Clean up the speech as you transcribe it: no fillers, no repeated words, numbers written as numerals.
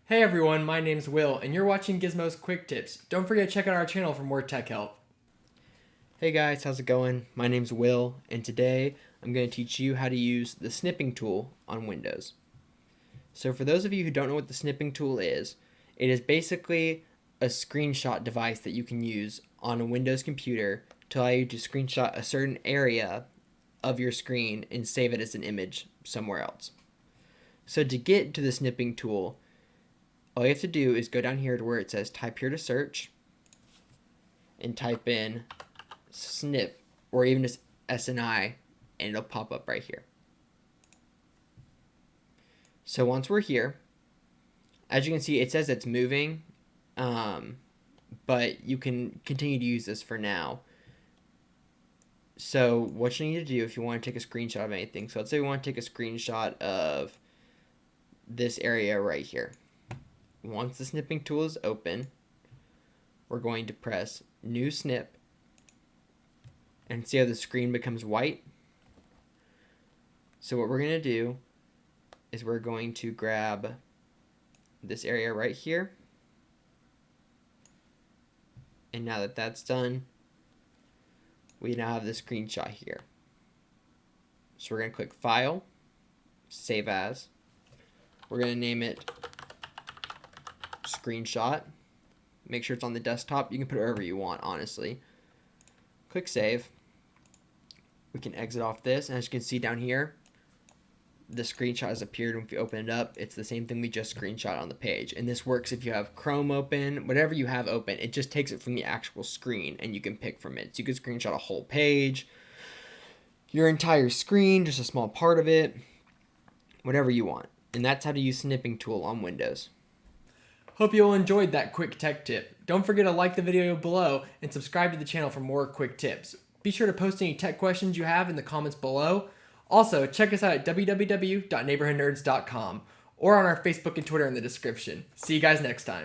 Hey everyone, my name's Will, and you're watching Gizmo's Quick Tips. Don't forget to check out our channel for more tech help. Hey guys, how's it going? My name's Will, and today I'm going to teach you how to use the Snipping Tool on Windows. So for those of you who don't know what the Snipping Tool is, it is basically a screenshot device that you can use on a Windows computer to allow you to screenshot a certain area of your screen and save it as an image somewhere else. So to get to the Snipping Tool, all you have to do is go down here to where it says type here to search and type in snip or even just SNI and it'll pop up right here. So once we're here, as you can see, it says it's moving, but you can continue to use this for now. So what you need to do if you want to take a screenshot of anything, so let's say we want to take a screenshot of this area right here. Once the snipping tool is open, we're going to press New Snip and see how the screen becomes white. So what we're going to do is we're going to grab this area right here. And now that that's done, we now have the screenshot here. So we're going to click File, Save As. We're going to name it Screenshot. Make sure it's on the desktop. You can put it wherever you want, honestly. Click Save. We can exit off this, and as you can see down here, the screenshot has appeared. If you open it up, it's the same thing we just screenshot on the page. And this works if you have Chrome open, whatever you have open, it just takes it from the actual screen and you can pick from it. So you can screenshot a whole page, your entire screen, just a small part of it, whatever you want. And that's how to use Snipping Tool on Windows. Hope you all enjoyed that quick tech tip. Don't forget to like the video below and subscribe to the channel for more quick tips. Be sure to post any tech questions you have in the comments below. Also, check us out at www.neighborhoodnerds.com or on our Facebook and Twitter in the description. See you guys next time.